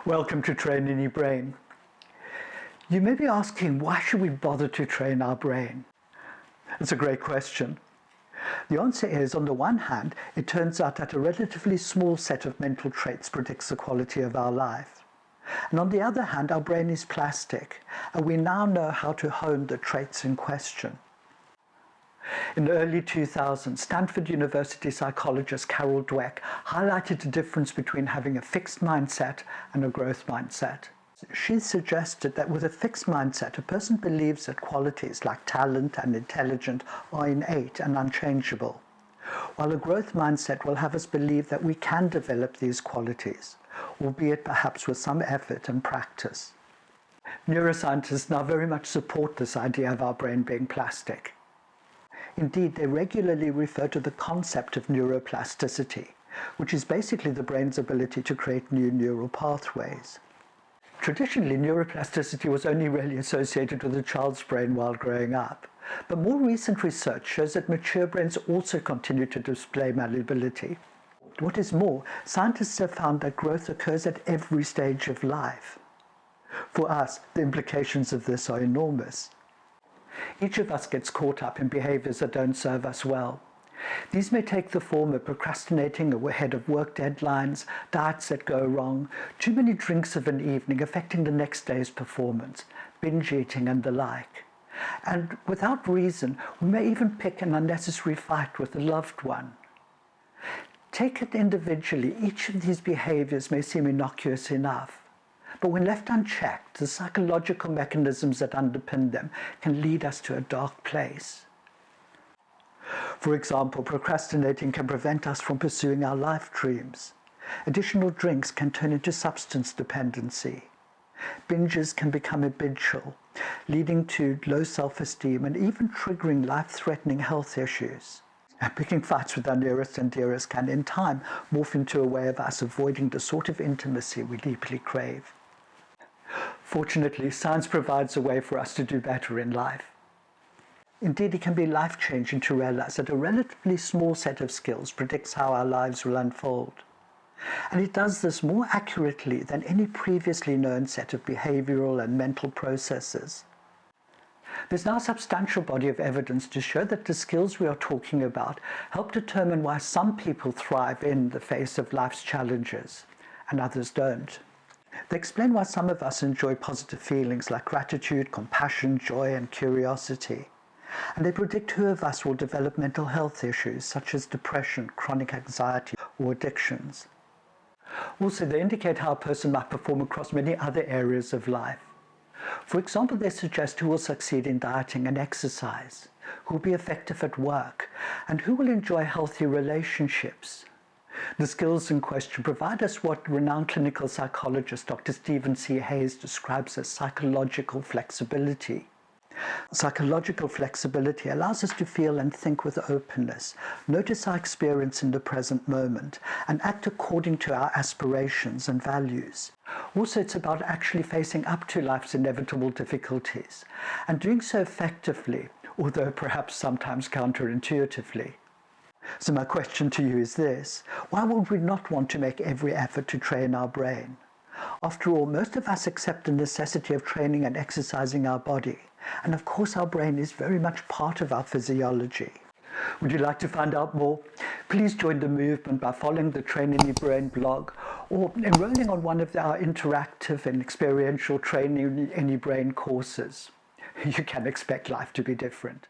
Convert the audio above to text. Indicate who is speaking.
Speaker 1: Welcome to Training Your Brain. You may be asking, why should we bother to train our brain? It's a great question. The answer is, on the one hand, it turns out that a relatively small set of mental traits predicts the quality of our life. And on the other hand, our brain is plastic, and we now know how to hone the traits in question. In the early 2000s, Stanford University psychologist Carol Dweck highlighted the difference between having a fixed mindset and a growth mindset. She suggested that with a fixed mindset, a person believes that qualities like talent and intelligence are innate and unchangeable, while a growth mindset will have us believe that we can develop these qualities, albeit perhaps with some effort and practice. Neuroscientists now very much support this idea of our brain being plastic. Indeed, they regularly refer to the concept of neuroplasticity, which is basically the brain's ability to create new neural pathways. Traditionally, neuroplasticity was only really associated with a child's brain while growing up, but more recent research shows that mature brains also continue to display malleability. What is more, scientists have found that growth occurs at every stage of life. For us, the implications of this are enormous. Each of us gets caught up in behaviors that don't serve us well. These may take the form of procrastinating ahead of work deadlines, diets that go wrong, too many drinks of an evening affecting the next day's performance, binge eating and the like. And without reason, we may even pick an unnecessary fight with a loved one. Taken individually, each of these behaviors may seem innocuous enough. But when left unchecked, the psychological mechanisms that underpin them can lead us to a dark place. For example, procrastinating can prevent us from pursuing our life dreams. Additional drinks can turn into substance dependency. Binges can become habitual, leading to low self-esteem and even triggering life-threatening health issues. And picking fights with our nearest and dearest can, in time, morph into a way of us avoiding the sort of intimacy we deeply crave. Fortunately, science provides a way for us to do better in life. Indeed, it can be life-changing to realize that a relatively small set of skills predicts how our lives will unfold. And it does this more accurately than any previously known set of behavioral and mental processes. There's now a substantial body of evidence to show that the skills we are talking about help determine why some people thrive in the face of life's challenges and others don't. They explain why some of us enjoy positive feelings like gratitude, compassion, joy, and curiosity. And they predict who of us will develop mental health issues such as depression, chronic anxiety, or addictions. Also, they indicate how a person might perform across many other areas of life. For example, they suggest who will succeed in dieting and exercise, who will be effective at work, and who will enjoy healthy relationships. The skills in question provide us what renowned clinical psychologist Dr. Stephen C. Hayes describes as psychological flexibility. Psychological flexibility allows us to feel and think with openness, notice our experience in the present moment, and act according to our aspirations and values. Also, it's about actually facing up to life's inevitable difficulties, and doing so effectively, although perhaps sometimes counterintuitively. So my question to you is this: why would we not want to make every effort to train our brain? After all, most of us accept the necessity of training and exercising our body. And of course, our brain is very much part of our physiology. Would you like to find out more? Please join the movement by following the Training Your Brain blog or enrolling on one of our interactive and experiential Training Your Brain courses. You can expect life to be different.